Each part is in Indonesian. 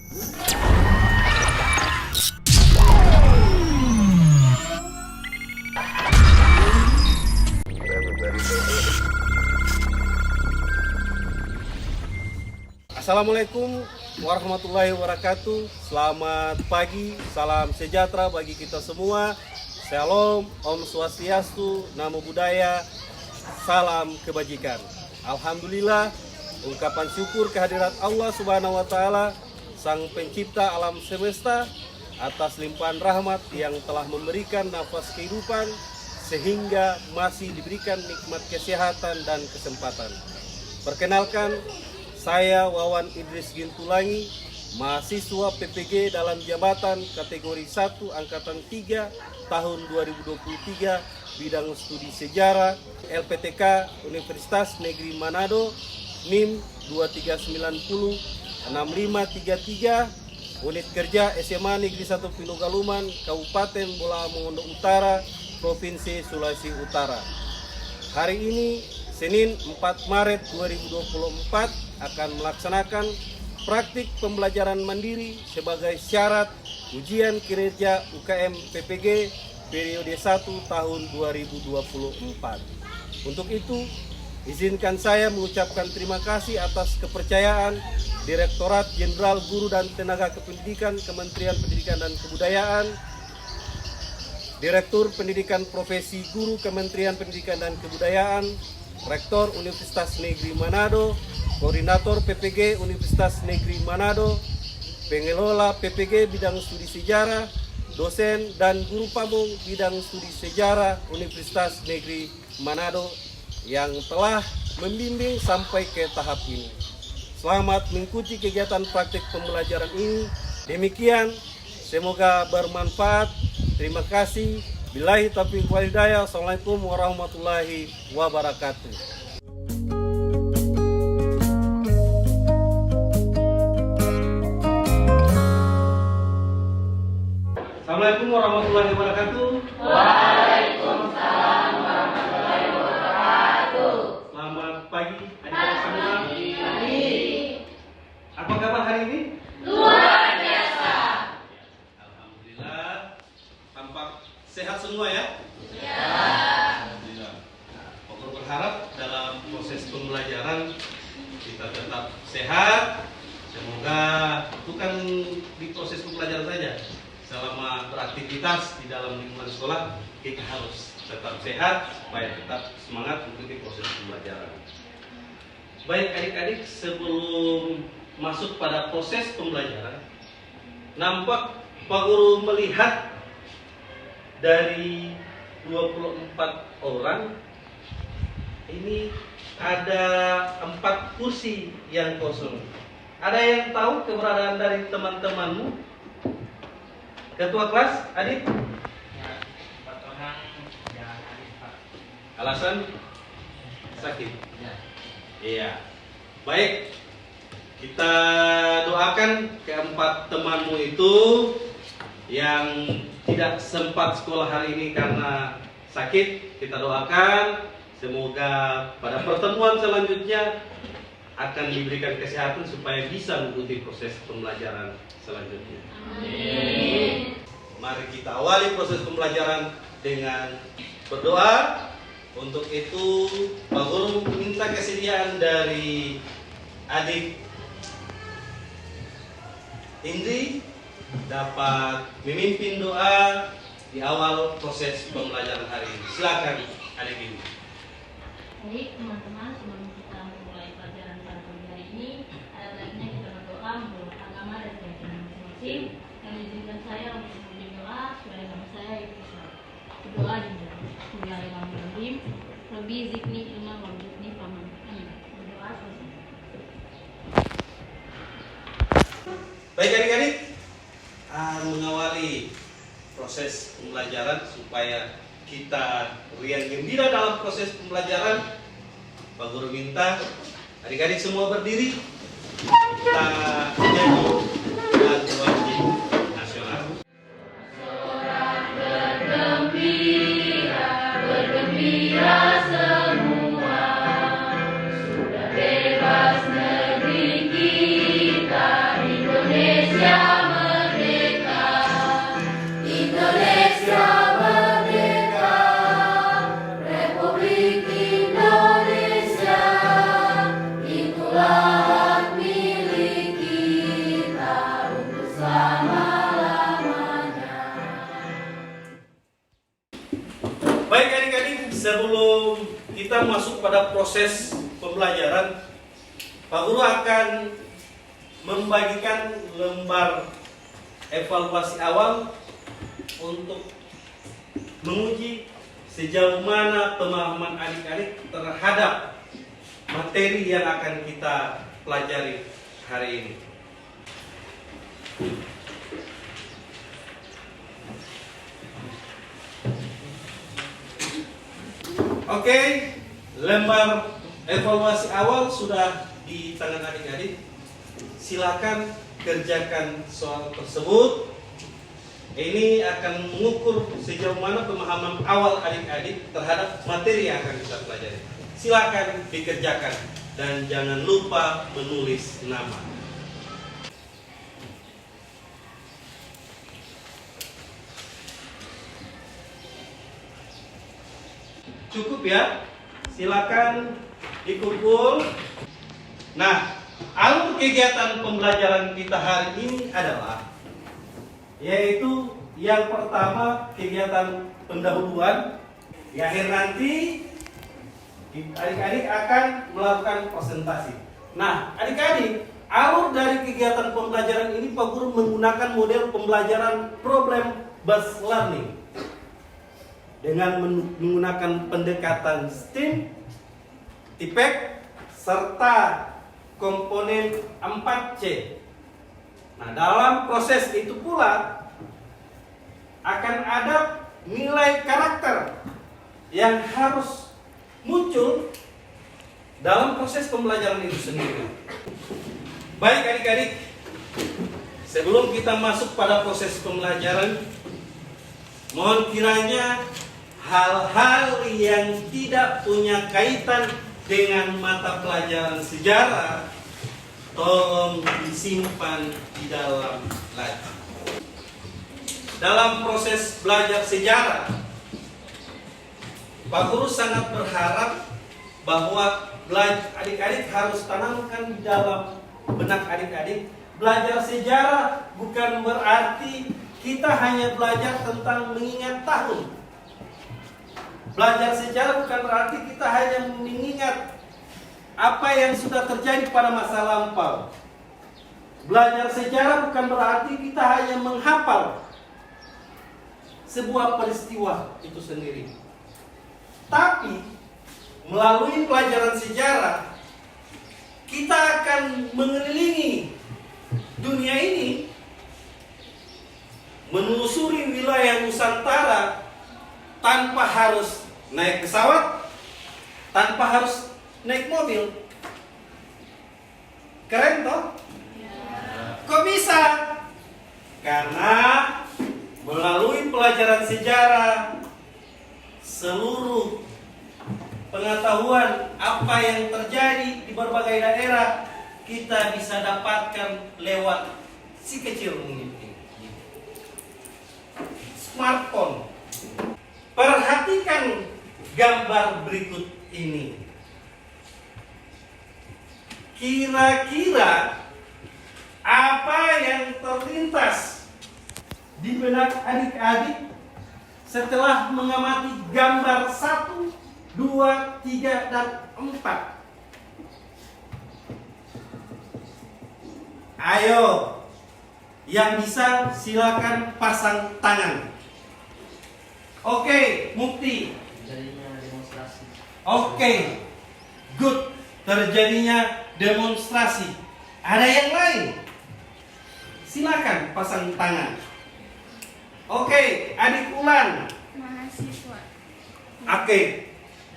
Assalamualaikum warahmatullahi wabarakatuh. Selamat pagi, salam sejahtera bagi kita semua. Shalom, Om Swastiastu, Namo Buddhaya, salam kebajikan. Alhamdulillah, ungkapan syukur kehadirat Allah Subhanahu wa Ta'ala, Sang Pencipta alam semesta, atas limpahan rahmat yang telah memberikan nafas kehidupan sehingga masih diberikan nikmat kesehatan dan kesempatan. Perkenalkan, saya Wawan Idris Gintulangi, mahasiswa PPG dalam jabatan kategori 1 Angkatan 3 tahun 2023 bidang studi sejarah LPTK Universitas Negeri Manado, NIM 23906533, unit kerja SMA Negeri 1 Pinogaluman, Kabupaten Bola Mongondo Utara, Provinsi Sulawesi Utara. Hari ini Senin 4 Maret 2024 akan melaksanakan praktik pembelajaran mandiri sebagai syarat ujian kinerja UKM PPG periode 1 tahun 2024. Untuk itu, izinkan saya mengucapkan terima kasih atas kepercayaan Direktorat Jenderal Guru dan Tenaga Kependidikan Kementerian Pendidikan dan Kebudayaan, Direktur Pendidikan Profesi Guru Kementerian Pendidikan dan Kebudayaan, Rektor Universitas Negeri Manado, Koordinator PPG Universitas Negeri Manado, pengelola PPG bidang studi sejarah, dosen dan guru pamong bidang studi sejarah Universitas Negeri Manado yang telah membimbing sampai ke tahap ini. Selamat mengikuti kegiatan praktik pembelajaran ini. Demikian, semoga bermanfaat. Terima kasih. Billahi taufiq wal hidayah. Assalamualaikum warahmatullahi wabarakatuh. Assalamualaikum warahmatullahi wabarakatuh. Waalaikumsalam warahmatullahi wabarakatuh. Selamat pagi adik-adik semua. Apa kabar hari ini? Luar biasa. Alhamdulillah. Tampak sehat semua ya? Ya. Alhamdulillah. Pokok berharap dalam proses pembelajaran kita tetap sehat. Semoga bukan di proses pembelajaran saja. Selama beraktivitas di dalam lingkungan sekolah, kita harus tetap sehat supaya tetap semangat mengikuti proses pembelajaran. Baik adik-adik, sebelum masuk pada proses pembelajaran, nampak Pak Guru melihat dari 24 orang, ini ada 4 kursi yang kosong. Ada yang tahu keberadaan dari teman-temanmu? Ketua kelas, Adit? Ya, 4 orang jangan hadir, Pak. Alasan? Sakit? Ya. Iya. Baik, kita doakan keempat temanmu itu yang tidak sempat sekolah hari ini karena sakit. Kita doakan semoga pada pertemuan selanjutnya akan diberikan kesehatan supaya bisa mengikuti proses pembelajaran selanjutnya. Amin. Mari kita awali proses pembelajaran dengan berdoa. Untuk itu, Pak Guru minta kesediaan dari adik Indri dapat memimpin doa di awal proses pembelajaran hari ini. Silakan adik Indri. Baik teman-teman, sebelum kita memulai pelajaran pada pagi hari ini, ada baiknya kita berdoa menurut agama dan keyakinan masing-masing. Yang izinkan saya untuk memulai doa supaya nama saya itu Islam. Berdoa dimulai. Bismillahirrahmanirrahim. Rabbi zidni ilma warzuqni fahman. Amin. Berdoa selesai. Baik adik-adik, mengawali proses pembelajaran supaya kita riang gembira dalam proses pembelajaran. Pak Guru minta adik-adik semua berdiri, kita nyanyi lagu wajib nasional. Bergembira semua, sudah bebas negeri kita Indonesia. pada proses pembelajaran, Pak Guru akan membagikan lembar evaluasi awal untuk menguji sejauh mana pemahaman adik-adik terhadap materi yang akan kita pelajari hari ini. Oke, lembar evaluasi awal sudah di tangan adik-adik. Silakan kerjakan soal tersebut. Ini akan mengukur sejauh mana pemahaman awal adik-adik terhadap materi yang akan kita pelajari. Silakan dikerjakan dan jangan lupa menulis nama. Cukup ya, silakan dikumpul. Nah, alur kegiatan pembelajaran kita hari ini adalah, yaitu yang pertama kegiatan pendahuluan. Di akhir nanti adik-adik akan melakukan presentasi. Nah, adik-adik, alur dari kegiatan pembelajaran ini Pak Guru menggunakan model pembelajaran problem based learning dengan menggunakan pendekatan STEAM, TIPEC, serta komponen 4C. Nah, dalam proses itu pula akan ada nilai karakter yang harus muncul dalam proses pembelajaran itu sendiri. Baik adik-adik, sebelum kita masuk pada proses pembelajaran, mohon kiranya hal-hal yang tidak punya kaitan dengan mata pelajaran sejarah tolong disimpan di dalam laci. Dalam proses belajar sejarah, Pak Guru sangat berharap bahwa adik-adik harus tanamkan di dalam benak adik-adik, belajar sejarah bukan berarti kita hanya belajar tentang mengingat tahun. Belajar sejarah bukan berarti kita hanya mengingat apa yang sudah terjadi pada masa lampau. Belajar sejarah bukan berarti kita hanya menghafal sebuah peristiwa itu sendiri. Tapi melalui pelajaran sejarah kita akan mengelilingi dunia ini, menelusuri wilayah Nusantara tanpa harus naik pesawat, tanpa harus naik mobil. Keren toh? Kok bisa? Karena melalui pelajaran sejarah, seluruh pengetahuan apa yang terjadi di berbagai daerah kita bisa dapatkan lewat si kecil ini, smartphone. Perhatikan gambar berikut ini. Kira-kira apa yang terlintas di benak adik-adik setelah mengamati gambar 1, 2, 3, dan 4? Ayo, yang bisa silakan pasang tangan. Oke, Mukti. Terjadinya demonstrasi. Oke, good. Terjadinya demonstrasi. Ada yang lain? Silakan pasang tangan. Oke, adik Ulan. Mahasiswa. Oke,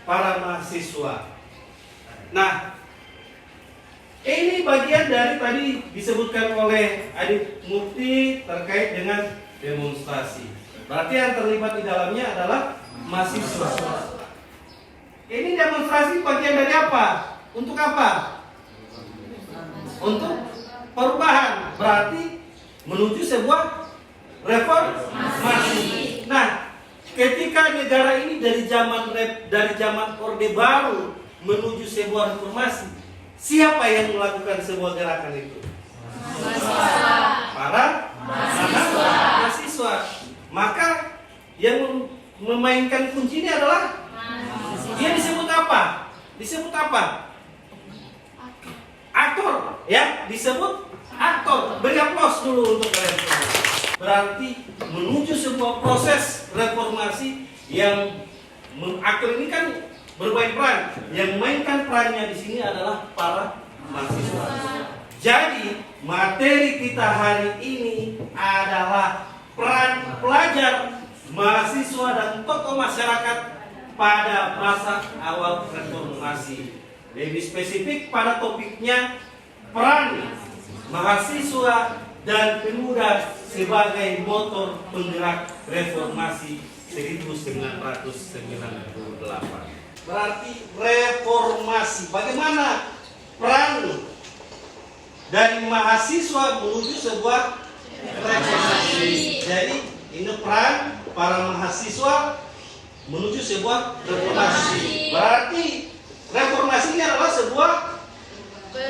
para mahasiswa. Nah, ini bagian dari tadi disebutkan oleh adik Mukti terkait dengan demonstrasi. Berarti yang terlibat di dalamnya adalah mahasiswa. Ini demonstrasi bagian dari apa? Untuk apa? Untuk perubahan. Berarti menuju sebuah reformasi. Nah, ketika negara ini dari zaman Orde Baru menuju sebuah reformasi, siapa yang melakukan sebuah gerakan itu? Para mahasiswa. Maka yang memainkan kunci ini adalah dia disebut apa? disebut apa? Aktor, ya, disebut aktor. Beri aplaus dulu untuk kalian semua. Berarti menuju sebuah proses reformasi yang aktor ini kan bermain peran. Yang mainkan perannya di sini adalah para mahasiswa. Jadi materi kita hari ini adalah peran pelajar, mahasiswa dan tokoh masyarakat pada masa awal reformasi. Lebih spesifik pada topiknya peran mahasiswa dan pemuda sebagai motor penggerak reformasi 1998. Berarti reformasi. Bagaimana peran dari mahasiswa menuju sebuah reformasi? Jadi ini peran para mahasiswa menuju sebuah reformasi. Berarti reformasi ini adalah sebuah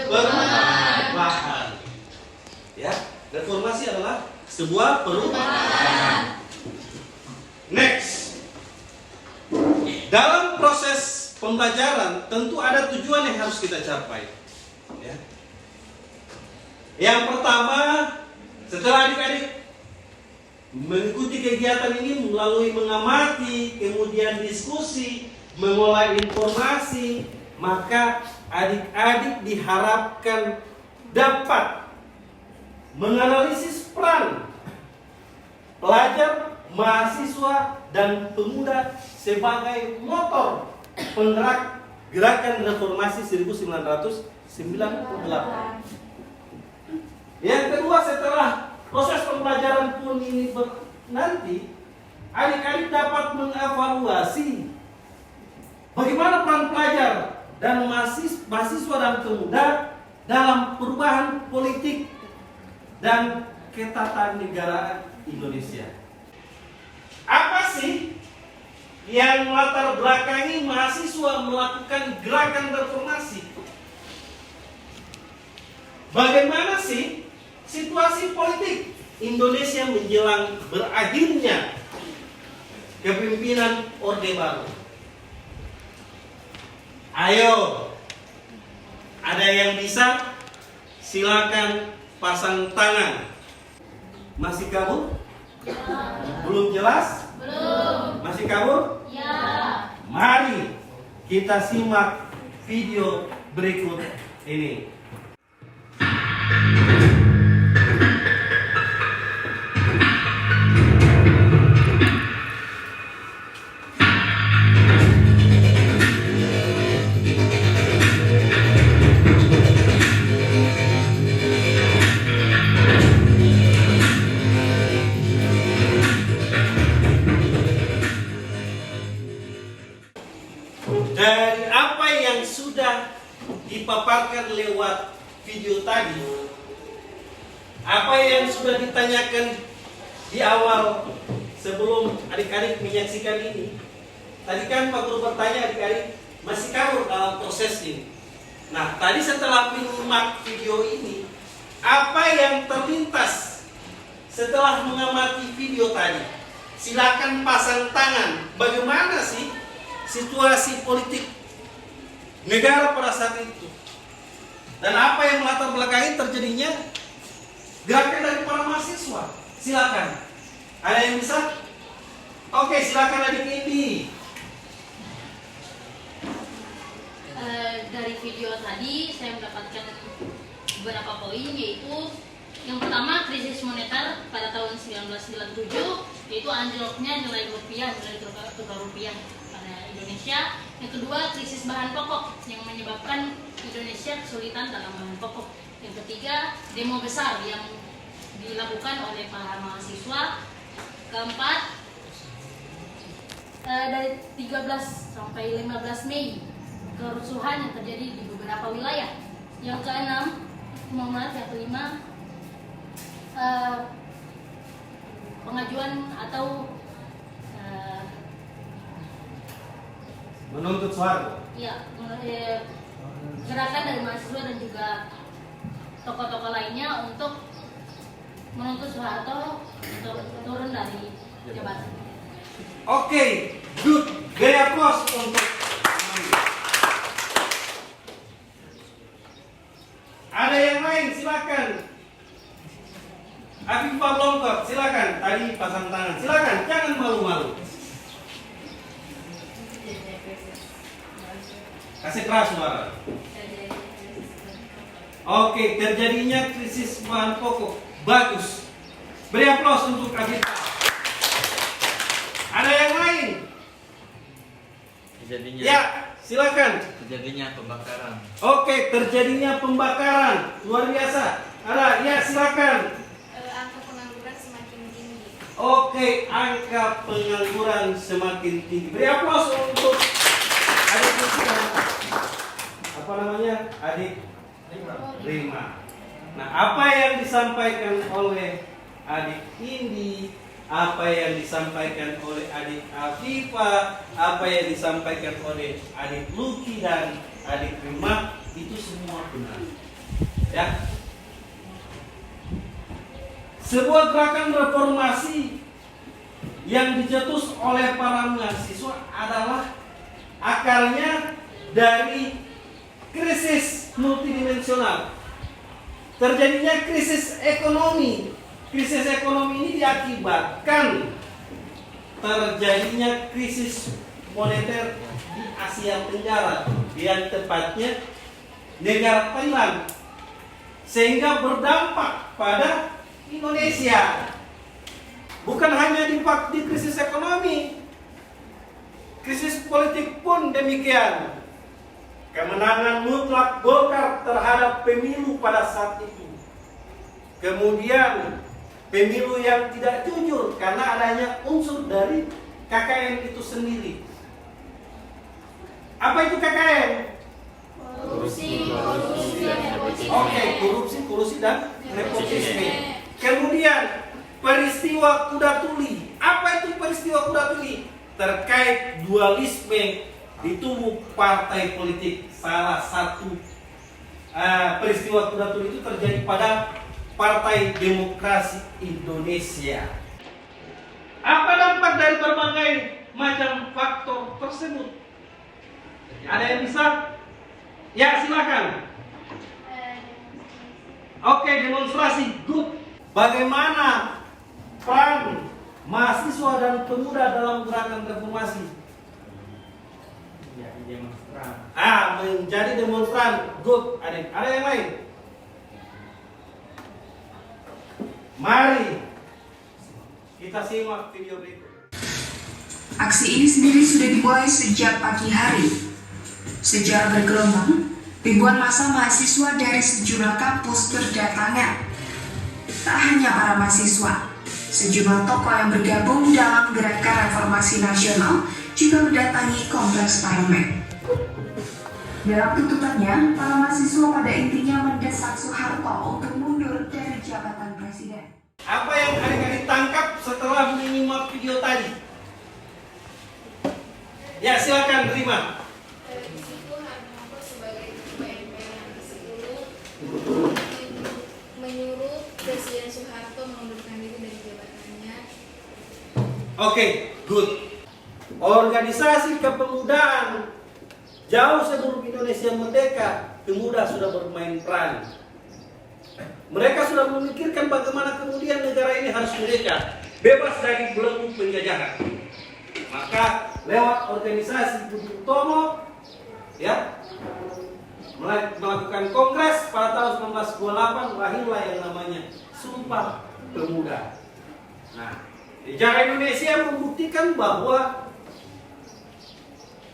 perubahan. Ya, reformasi adalah sebuah perubahan. Next, dalam proses pembelajaran tentu ada tujuan yang harus kita capai. Ya. Yang pertama, setelah adik-adik mengikuti kegiatan ini melalui mengamati, kemudian diskusi, mengolah informasi, maka adik-adik diharapkan dapat menganalisis peran pelajar, mahasiswa, dan pemuda sebagai motor penggerak gerakan reformasi 1998. Yang kedua, setelah proses pembelajaran pun ini nanti, adik-adik dapat mengevaluasi bagaimana peran pelajar dan mahasiswa dan pemuda dalam perubahan politik dan ketatanegaraan Indonesia. Apa sih yang melatar belakangi mahasiswa melakukan gerakan reformasi? Bagaimana sih situasi politik Indonesia menjelang berakhirnya kepemimpinan Orde Baru? Ayo, ada yang bisa? Silakan pasang tangan. Masih kabur? Belum jelas? Belum. Masih kabur? Ya. Mari kita simak video berikut ini. Dari apa yang sudah dipaparkan lewat video tadi, apa yang sudah ditanyakan di awal sebelum adik-adik menyaksikan ini, tadi kan Pak Guru bertanya adik-adik masih kabur dalam proses ini. Nah, tadi setelah menyimak video ini, apa yang terlintas setelah mengamati video tadi? Silakan pasang tangan. Bagaimana sih situasi politik negara pada saat itu? Dan apa yang melatar belakangi terjadinya gerakan dari para mahasiswa? Silakan. Ada yang bisa? Oke, silakan adik ini. Dari video tadi saya mendapatkan beberapa poin, yaitu yang pertama krisis moneter pada tahun 1997, yaitu anjloknya nilai rupiah, nilai tukar rupiah pada Indonesia. Yang kedua, krisis bahan pokok yang menyebabkan Indonesia kesulitan dalam bahan pokok. Yang ketiga, demo besar yang dilakukan oleh para mahasiswa. Keempat, dari 13 sampai 15 Mei kerusuhan yang terjadi di beberapa wilayah. Yang keenam, yang kelima, pengajuan atau menuntut suara. ya gerakan dari mahasiswa dan juga tokoh-tokoh lainnya untuk menuntut Soeharto untuk turun dari jabatan. Oke, good. Beri aplaus untuk Afifah Longkot, silakan. Tadi pasang tangan, silakan. Jangan malu-malu. Kasih keras suara. Oke, terjadinya krisis bahan pokok. Bagus. Beri aplaus untuk Afifah. Ada yang lain? Terjadinya. Ya, silakan. Terjadinya pembakaran. Oke, terjadinya pembakaran. Luar biasa. Ada, ya silakan. Angka pengangguran semakin tinggi. Oke, angka pengangguran semakin tinggi. Beri aplaus untuk adik kita. Apa namanya? Adik Rima. Nah, apa yang disampaikan oleh adik Indi, apa yang disampaikan oleh adik Afifah, apa yang disampaikan oleh adik Luki dan adik Rima, itu semua benar. Ya. Sebuah gerakan reformasi yang dicetus oleh para mahasiswa adalah akarnya dari krisis multidimensional. Terjadinya krisis ekonomi. Krisis ekonomi ini diakibatkan terjadinya krisis moneter di Asia Tenggara, yang tepatnya negara Thailand, sehingga berdampak pada Indonesia. Bukan hanya di krisis ekonomi, krisis politik pun demikian. Kemenangan mutlak Golkar terhadap pemilu pada saat itu. Kemudian pemilu yang tidak jujur karena adanya unsur dari KKN itu sendiri. Apa itu KKN? Korupsi, dan nepotisme. Oke, korupsi dan nepotisme. Kemudian peristiwa kuda tuli. Apa itu peristiwa kuda tuli? Terkait dualisme di tubuh partai politik. Salah satu peristiwa kuda tuli itu terjadi pada Partai Demokrasi Indonesia. Apa dampak dari berbagai macam faktor tersebut? Ada yang bisa? Ya, silakan. Oke, demonstrasi. Good. Bagaimana peran mahasiswa dan pemuda dalam gerakan reformasi? Jadi demonstran. Menjadi demonstran. Good. Ada yang lain? Mari kita simak video berikut. Aksi ini sendiri sudah dimulai sejak pagi hari. Secara bergelombang, ribuan massa mahasiswa dari sejumlah kampus berdatangan. Tak hanya para mahasiswa, sejumlah tokoh yang bergabung dalam gerakan reformasi nasional juga mendatangi kompleks parlemen. Dalam tuntutannya, para mahasiswa pada intinya mendesak Soeharto untuk mundur dari jabatan presiden. Apa yang adik-adik tangkap setelah menyimak video tadi? Ya, silakan terima. Di situ Harmoko sebagai ketua MPR yang ke-10 menyuruh Presiden Soeharto mengundurkan diri dari jabatannya. Oke, good. Organisasi kepemudaan jauh sebelum Indonesia merdeka, pemuda sudah bermain peran. Mereka sudah memikirkan bagaimana kemudian negara ini harus merdeka, bebas dari belenggu penjajahan. Maka lewat organisasi Budi Utomo, ya, melakukan kongres pada tahun 1928, lahirlah yang namanya Sumpah Pemuda. Nah, sejarah Indonesia membuktikan bahwa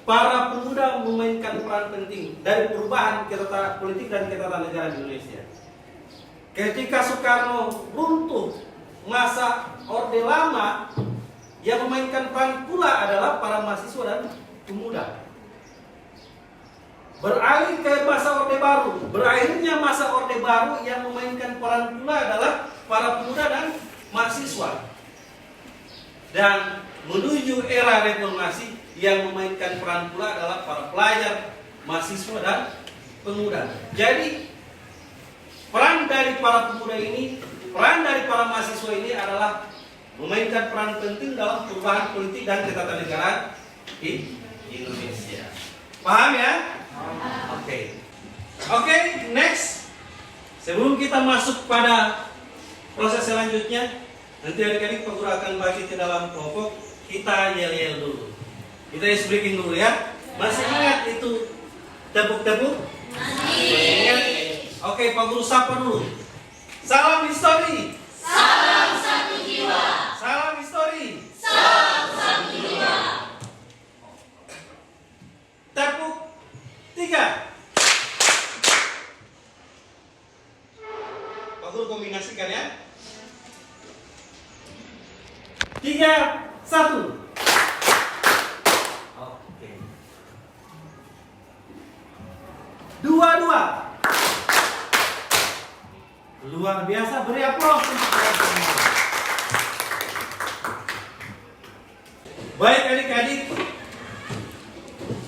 para pemuda memainkan peran penting dari perubahan ketatanegaraan politik dan ketatanegaraan di Indonesia. Ketika Soekarno runtuh masa Orde Lama, yang memainkan peran pula adalah para mahasiswa dan pemuda. Beralih ke masa Orde Baru, berakhirnya masa Orde Baru, yang memainkan peran pula adalah para pemuda dan mahasiswa. Dan menuju era reformasi, yang memainkan peran pula adalah para pelajar, mahasiswa dan pemuda. Jadi peran dari para pemuda ini, peran dari para mahasiswa ini adalah memainkan peran penting dalam perubahan politik dan ketatanegaraan di Indonesia. Paham ya? Oke, next. Sebelum kita masuk pada proses selanjutnya nanti adik-adik Pak Guru akan bagi ke dalam kelompok. Kita yel-yel dulu. Kita speaking dulu ya. Masih ingat itu tepuk-tepuk? Masih ingat? Oke, Pak Guru sapa dulu. Salam histori. Salam satu jiwa. Salam histori. Salam satu jiwa. Tepuk 3. Pak Guru kombinasikan ya. 3, 1. Oke. 2, 2. Luar biasa, beri aplaus untuk kalian semua. Baik adik-adik,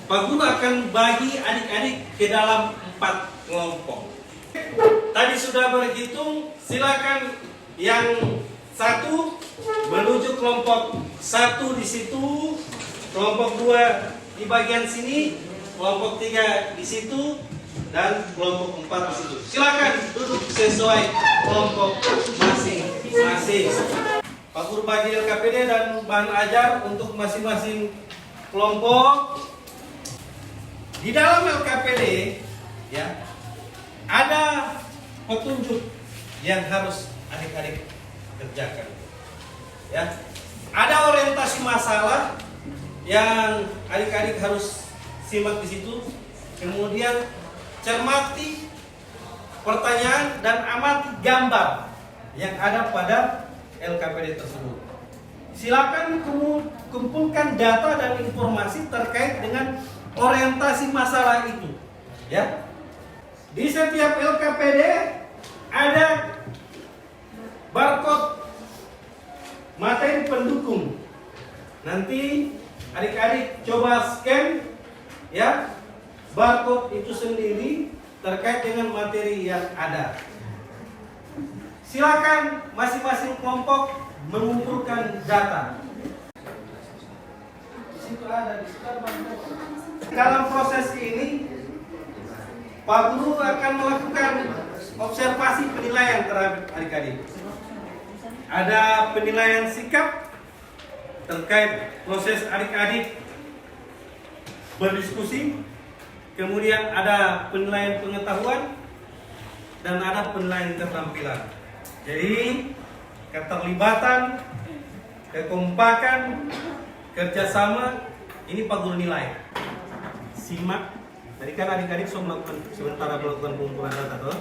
Pak Guru akan bagi adik-adik ke dalam 4 kelompok. Tadi sudah berhitung, silakan yang 1 menuju kelompok 1 di situ, kelompok 2 di bagian sini, kelompok 3 di situ, dan kelompok 4 di situ. Silakan duduk sesuai kelompok masing-masing. Pak Guru bagi LKPD dan bahan ajar untuk masing-masing kelompok. Di dalam LKPD ya ada petunjuk yang harus adik-adik kerjakan. Ya, ada orientasi masalah yang adik-adik harus simak di situ. Kemudian cermati pertanyaan dan amati gambar yang ada pada LKPD tersebut. Silakan kumpulkan data dan informasi terkait dengan orientasi masalah itu. Ya, di setiap LKPD ada barcode materi pendukung. Nanti adik-adik coba scan ya barcode itu sendiri terkait dengan materi yang ada. Silakan masing-masing kelompok mengumpulkan data. Di situ ada, di situ ada. Dalam proses ini Pak Guru akan melakukan observasi penilaian terhadap adik-adik. Ada penilaian sikap terkait proses adik-adik berdiskusi, kemudian ada penilaian pengetahuan, dan ada penilaian keterampilan. Jadi keterlibatan, kekompakan, kerjasama ini Pak Guru nilai. Simak, tadi kan adik-adik sementara melakukan pengumpulan data tuh.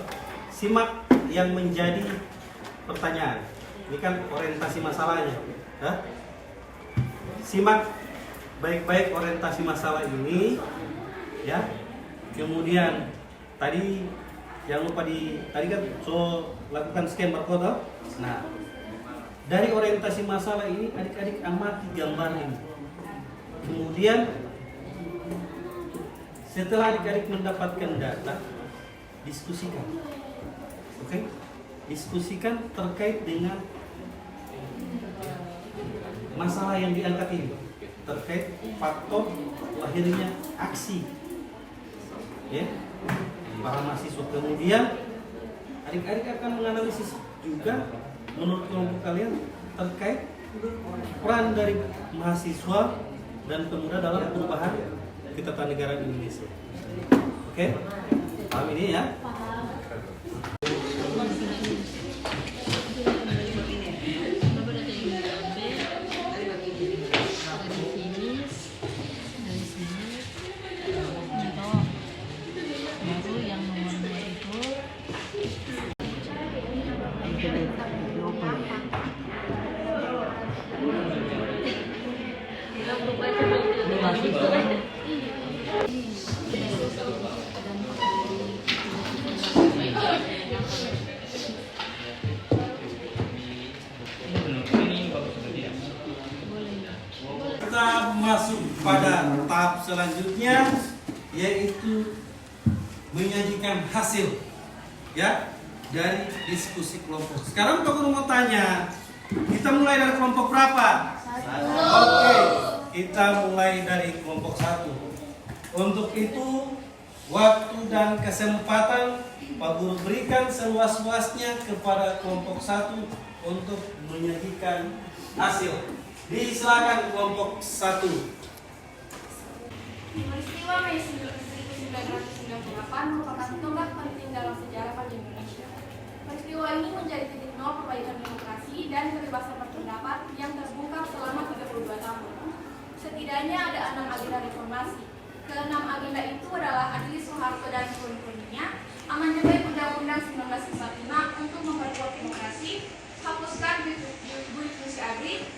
Simak yang menjadi pertanyaan. Ini kan orientasi masalahnya. Simak baik-baik orientasi masalah ini, ya. Kemudian tadi jangan lupa tadi kan lakukan scan barcode. Nah, dari orientasi masalah ini adik-adik amati gambar ini. Kemudian setelah adik-adik mendapatkan data, diskusikan. Oke? Diskusikan terkait dengan masalah yang diangkat ini, terkait faktor lahirnya aksi ya para mahasiswa. Kemudian adik-adik akan menganalisis juga menurut kelompok kalian terkait peran dari mahasiswa dan pemuda dalam perubahan ketatanegaraan Indonesia. Oke? Paham ini ya? Kita masuk pada tahap selanjutnya, yaitu menyajikan hasil ya dari diskusi kelompok. Sekarang Pak Guru mau tanya, kita mulai dari kelompok berapa? Oke, kita mulai dari kelompok 1. Untuk itu waktu dan kesempatan Pak Guru berikan seluas-luasnya kepada kelompok 1 untuk menyajikan hasil. Disilakan kelompok 1. Peristiwa Mei 1998 merupakan tonggak penting dalam sejarah bagi Indonesia. Peristiwa ini menjadi titik nol perbaikan demokrasi dan kebebasan berpendapat yang terbongkar selama 32 tahun. Setidaknya ada 6 agenda reformasi. Keenam agenda itu adalah Adili Soeharto dan kawan-kawannya, amandemen Undang-Undang 1945 untuk memperkuat demokrasi, hapuskan buit fungsi ABRI,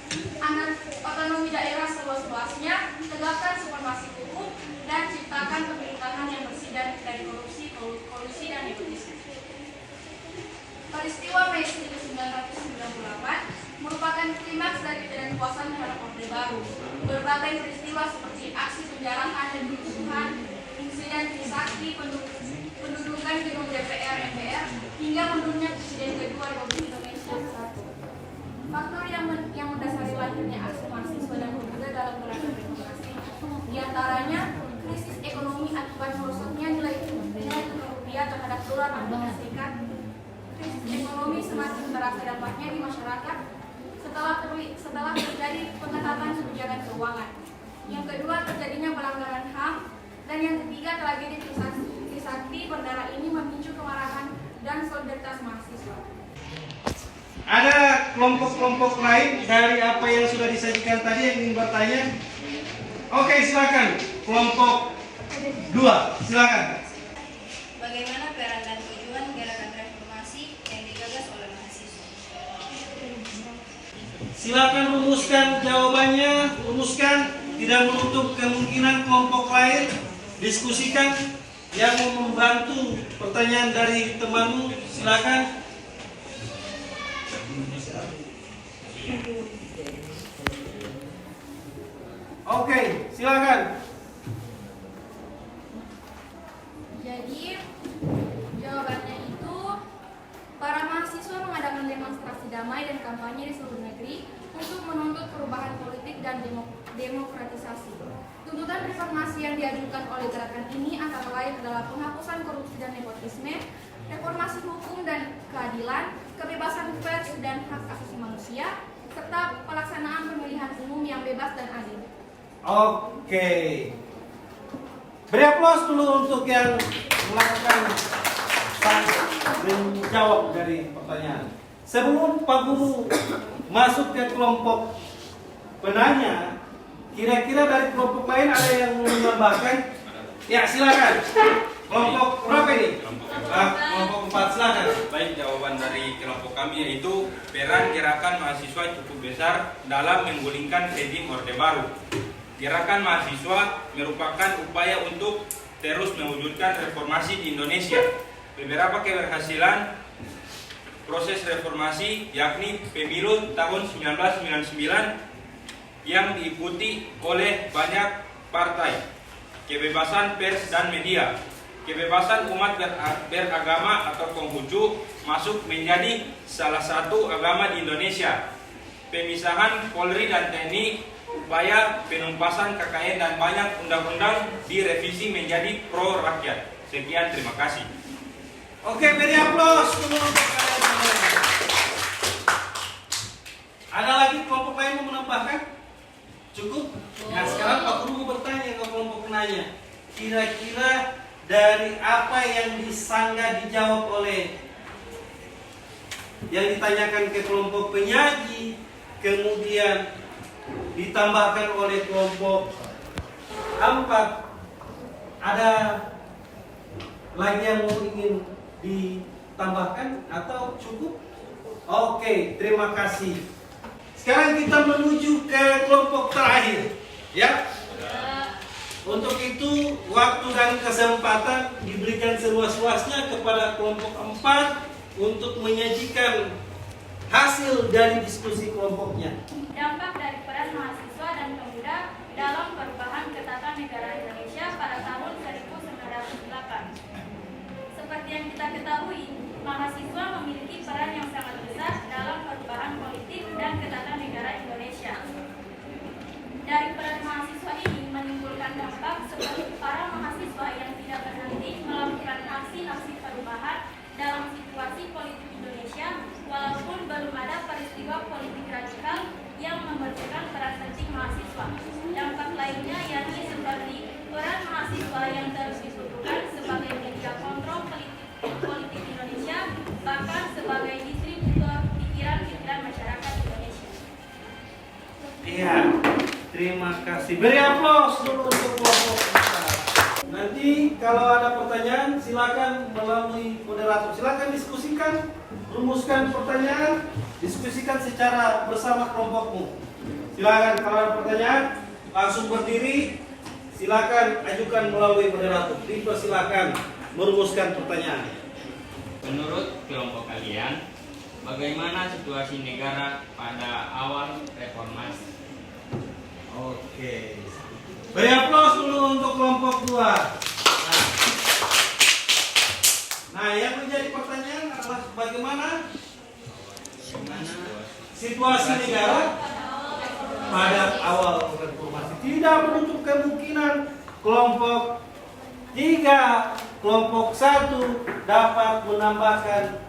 otonomi daerah seluas-luasnya, tegakkan supremasi hukum, dan ciptakan pemerintahan yang bersih dari korupsi, kolusi, dan nepotisme. Peristiwa Mei 1998 merupakan klimaks dari ketidakpuasan terhadap Orde Baru. Berbagai peristiwa seperti aksi penjarahan dan kerusuhan, insiden Trisakti, pendudukan gedung DPR MPR, hingga mundurnya Presiden kedua Republik Indonesia satu. Faktor yang mendasari lahirnya aksi mahasiswa dan pemuda dalam gerakan demokrasi, diantaranya krisis ekonomi akibat merosotnya nilai tukar rupiah terhadap dolar Amerika Serikat. Krisis ekonomi semakin terasa dampaknya di masyarakat setelah terjadi pengetatan kebijakan keuangan. Yang kedua, terjadinya pelanggaran HAM, dan yang ketiga, tragedi Trisakti berdarah ini memicu kemarahan dan solidaritas mahasiswa. Ada kelompok-kelompok lain dari apa yang sudah disajikan tadi yang ingin bertanya? Oke, silakan. Kelompok 2, silakan. Bagaimana peran dan tujuan gerakan reformasi yang digagas oleh mahasiswa? Silakan rumuskan jawabannya, rumuskan, tidak menutup kemungkinan kelompok lain. Diskusikan. Yang mau membantu pertanyaan dari temanmu, silakan. Oke, silakan. Jadi, jawabannya itu, para mahasiswa mengadakan demonstrasi damai dan kampanye di seluruh negeri untuk menuntut perubahan politik dan demokratisasi. Tuntutan reformasi yang diajukan oleh gerakan ini antara lain adalah penghapusan korupsi dan nepotisme, reformasi hukum dan keadilan, kebebasan pers dan hak asasi manusia, serta pelaksanaan pemilihan umum yang bebas dan adil. Oke. Beri aplaus dulu untuk yang melakukan menjawab dari pertanyaan. Sebelum Pak Guru masuk ke kelompok penanya, kira-kira dari kelompok lain ada yang mau menambahkan? Ya, silakan. Kelompok berapa ini? Kelompok 4, silakan. Baik, jawaban dari kelompok kami yaitu peran gerakan mahasiswa cukup besar dalam menggulingkan rezim Orde Baru. Gerakan mahasiswa merupakan upaya untuk terus mewujudkan reformasi di Indonesia. Beberapa keberhasilan proses reformasi yakni pemilu tahun 1999 yang diikuti oleh banyak partai, kebebasan pers dan media, kebebasan umat beragama atau Konghucu masuk menjadi salah satu agama di Indonesia, pemisahan Polri dan TNI, upaya penumpasan KKN dan banyak undang-undang direvisi menjadi pro rakyat. Sekian, terima kasih. Oke, beri aplaus dulu untuk kalian. Ada lagi kelompok lain mau menambahkan? Cukup? Nah, sekarang Pak Guru mau bertanya ke kelompok penanya. Kira-kira dari apa yang disanggah dijawab oleh yang ditanyakan ke kelompok penyaji, kemudian ditambahkan oleh kelompok 4, ada lagi yang mau ingin ditambahkan atau cukup? Oke, terima kasih. Sekarang kita menuju ke kelompok terakhir, ya. Untuk itu waktu dan kesempatan diberikan seluas-luasnya kepada kelompok 4 untuk menyajikan hasil dari diskusi kelompoknya. Dampak dari peran mahasiswa dan pemuda dalam perubahan ketatanegaraan Indonesia pada tahun 1998. Seperti yang kita ketahui, mahasiswa memiliki peran yang sangat besar dalam perubahan politik dan ketatanegaraan Indonesia. Dari peran mahasiswa ini menimbulkan dampak seperti para mahasiswa yang tidak berhenti juga pikiran-pikiran masyarakat Indonesia. Iya, terima kasih. Beri aplaus dulu untuk kelompok kita. Nanti kalau ada pertanyaan silakan melalui moderator. Silakan diskusikan, rumuskan pertanyaan, diskusikan secara bersama kelompokmu. Silakan kalau ada pertanyaan langsung berdiri. Silakan ajukan melalui moderator. Silakan merumuskan pertanyaan. Menurut kelompok kalian, bagaimana situasi negara pada awal reformasi? Oke. Beri aplaus dulu untuk kelompok 2. Nah, yang menjadi pertanyaan adalah bagaimana situasi negara pada awal reformasi. Tidak menutup kemungkinan kelompok 3, kelompok 1 dapat menambahkan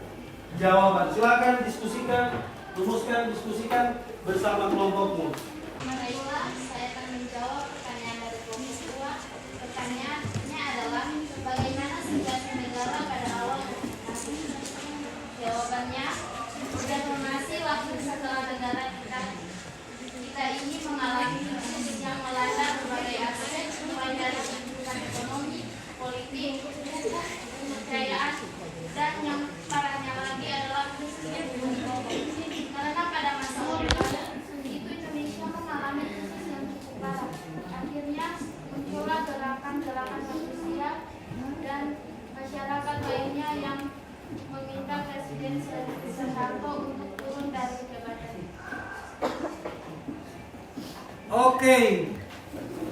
jawaban. Silakan diskusikan, rumuskan, diskusikan bersama kelompokmu. Baiklah, saya akan menjawab pertanyaan dari kelompok 2. Pertanyaannya adalah bagaimana situasi negara pada awal reformasi? Jawabannya, reformasi lahir setelah negara kita ini mengalami krisis yang melanda berbagai aspek, mulai dari kehidupan ekonomi, politik, hukum, kepercayaan, dan yang parahnya lagi adalah krisis ekonomi. Karena pada masa Orde Baru itu Indonesia mengalami krisis yang cukup parah. Akhirnya muncullah gerakan-gerakan manusia dan masyarakat lainnya yang meminta Presiden Soeharto untuk turun dari jabatan. Oke.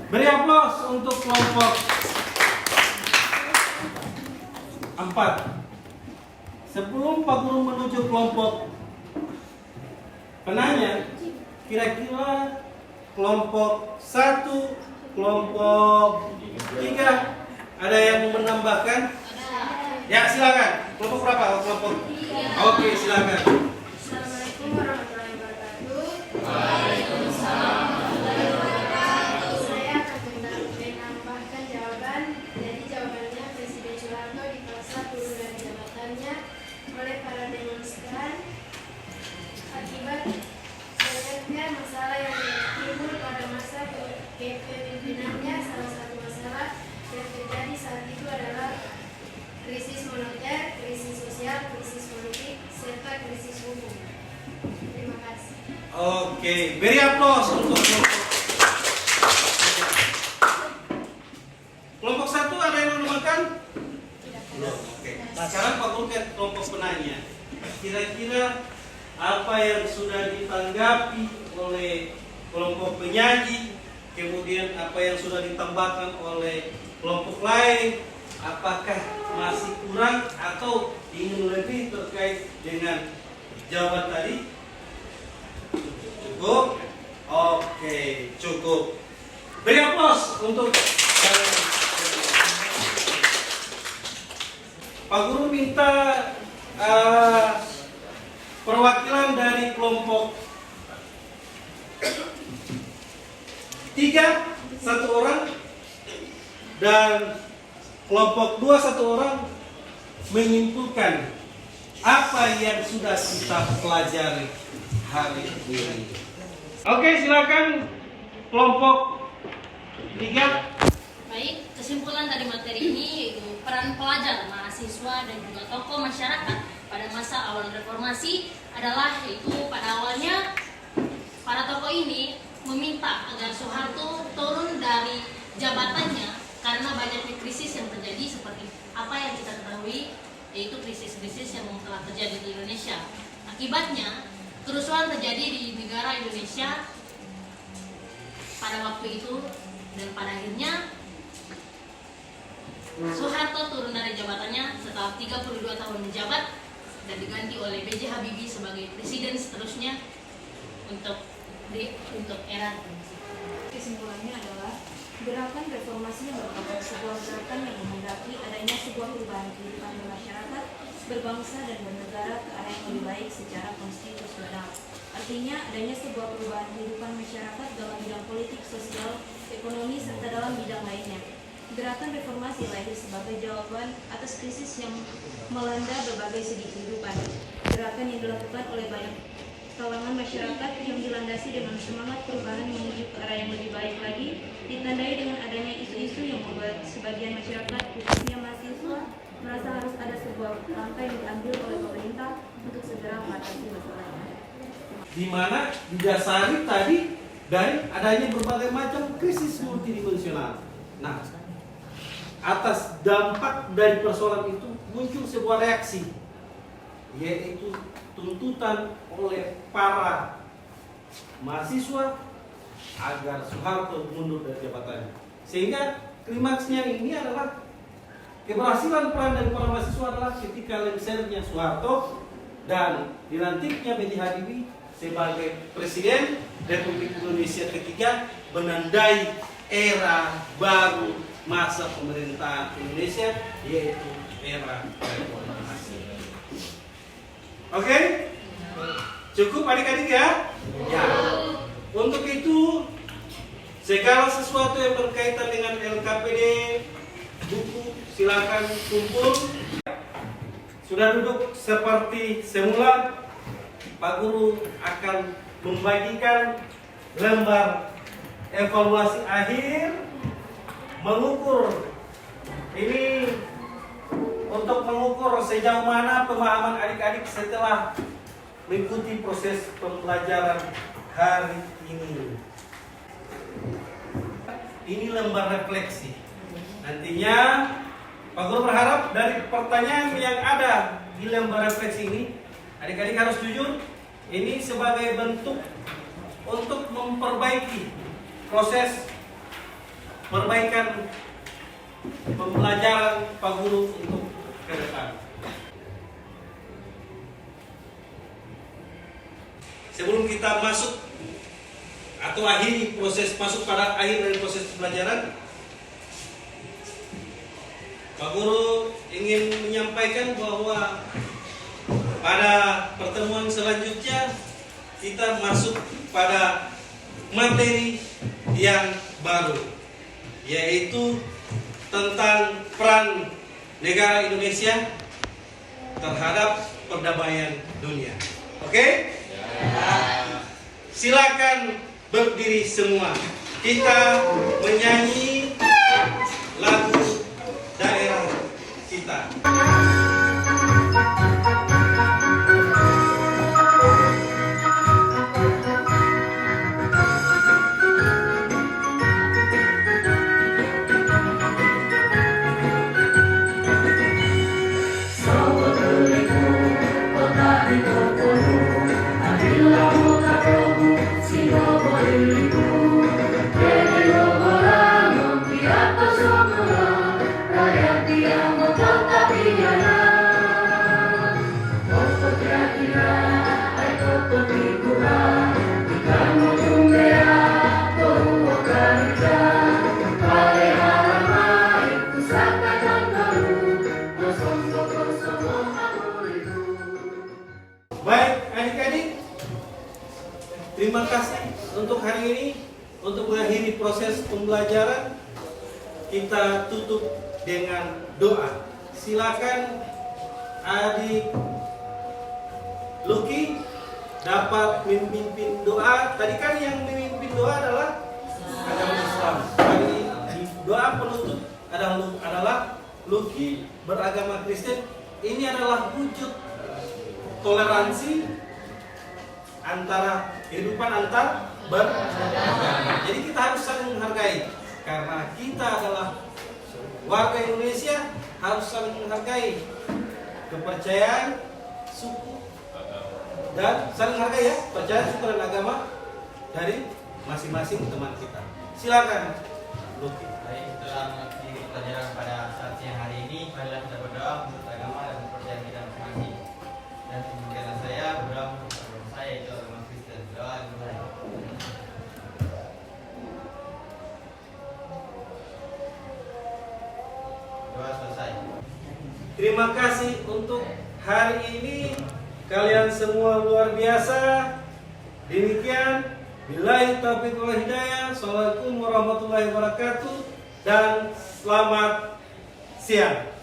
Beri aplaus untuk kelompok 4. Sebelum Pak Guru menuju kelompok penanya, kira-kira kelompok 1, kelompok 3 ada yang menambahkan? Ya, silakan. Kelompok berapa? Kelompok 3. Oke, silakan. Assalamualaikum warahmatullahi wabarakatuh. Waalaikumsalam. Saya akan menambahkan jawaban. Jadi jawabannya Presiden Soeharto dipaksa turun dari jabatannya oleh para demonstran akibat banyaknya masalah yang timbul pada masa kepemimpinannya. Salah satu masalah yang terjadi saat itu adalah krisis moneter, krisis sosial, krisis politik, serta krisis hukum. Terima kasih. Oke, beri aplaus untuk kelompok 1 ada yang menambahkan? Belum. Oke. Nah, sekarang Pak Guru ke kelompok penanya. Kira-kira apa yang sudah ditanggapi oleh kelompok penyaji, kemudian apa yang sudah ditambahkan oleh kelompok lain, apakah masih kurang atau ingin lebih terkait dengan jawaban tadi? Cukup? Oke, cukup. Beri aplaus untuk Pak Guru minta perwakilan dari kelompok 3 1 orang dan kelompok 2 1 orang menyimpulkan apa yang sudah kita pelajari hari ini. Oke, silakan kelompok 3. Baik, kesimpulan dari materi ini yaitu peran pelajar, mahasiswa, dan juga tokoh masyarakat pada masa awal reformasi adalah yaitu pada awalnya para tokoh ini meminta agar Soeharto turun dari jabatannya karena banyaknya krisis yang terjadi seperti apa yang kita ketahui, yaitu krisis-krisis yang telah terjadi di Indonesia. Akibatnya, kerusuhan terjadi di negara Indonesia pada waktu itu dan pada akhirnya Soeharto turun dari jabatannya setelah 32 tahun menjabat dan diganti oleh B.J. Habibie sebagai presiden seterusnya untuk era reformasi. Kesimpulannya adalah gerakan reformasi yang merupakan sebuah gerakan yang menghendaki adanya sebuah perubahan kehidupan bermasyarakat, berbangsa dan bernegara ke arah yang lebih baik secara konstitusional. Artinya adanya sebuah perubahan kehidupan masyarakat dalam bidang politik, sosial, ekonomi, serta dalam bidang lainnya. Gerakan reformasi lahir sebagai jawaban atas krisis yang melanda berbagai segi kehidupan. gerakan yang dilakukan oleh banyak kalangan masyarakat yang dilandasi dengan semangat perubahan menuju ke arah yang lebih baik lagi, ditandai dengan adanya isu-isu yang membuat sebagian masyarakat, khususnya mahasiswa, merasa harus ada sebuah langkah yang diambil oleh pemerintah untuk segera mengatasi masalahnya. Di mana didasari tadi dari adanya berbagai macam krisis multidimensional. Nah, atas dampak dari persoalan itu muncul sebuah reaksi, yaitu tuntutan oleh para mahasiswa agar Soeharto mundur dari jabatannya. Sehingga klimaksnya ini adalah keberhasilan peran dari para mahasiswa adalah ketika lengsernya Soeharto dan dilantiknya B.J. Habibie sebagai Presiden Republik Indonesia ketiga, menandai era baru masa pemerintahan Indonesia, yaitu era reformasi. Oke? Cukup adik-adik ya? Ya. Untuk itu, segala sesuatu yang berkaitan dengan LKPD, buku, silakan kumpul. Sudah duduk seperti semula, Pak Guru akan membagikan lembar evaluasi akhir, mengukur ini untuk mengukur sejauh mana pemahaman adik-adik setelah mengikuti proses pembelajaran hari ini. Ini lembar refleksi. Nantinya Pak Guru berharap dari pertanyaan yang ada di lembar refleksi ini, adik-adik harus jujur, ini sebagai bentuk untuk memperbaiki proses perbaikan pembelajaran Pak Guru untuk ke depan. Sebelum kita masuk atau akhiri proses masuk pada akhir dari proses pembelajaran, Pak Guru ingin menyampaikan bahwa pada pertemuan selanjutnya kita masuk pada materi yang baru, yaitu tentang peran negara Indonesia terhadap perdamaian dunia. Oke? Silakan berdiri semua. Kita menyanyi lagu daerah kita. Baik adik-adik, terima kasih untuk hari ini. Untuk mengakhiri proses pembelajaran, kita tutup dengan doa. Silakan adik Lucky dapat memimpin doa. Tadi kan yang memimpin doa adalah agama Islam. Kali di doa penutup adalah Lucky beragama Kristen. Ini adalah wujud toleransi antara kehidupan antar beragama. Jadi kita harus saling menghargai, karena kita adalah warga Indonesia, harus saling menghargai kepercayaan, suku, dan saling menghargai ya, percaya, suku, dan agama dari masing-masing teman kita. Silakan, Lucky. Baik, setelah mengakhiri pelajaran pada saat siang hari ini, marilah kita berdoa menurut agama dan kepercayaan kita masing-masing. Dan kemudian saya berdoa menurut agama saya, yaitu agama Kristen. Doa dimulai. Doa selesai. Terima kasih untuk hari ini. Kalian semua luar biasa. Demikian, billahi taufiq wal hidayah. Assalamualaikum warahmatullahi wabarakatuh dan selamat siang.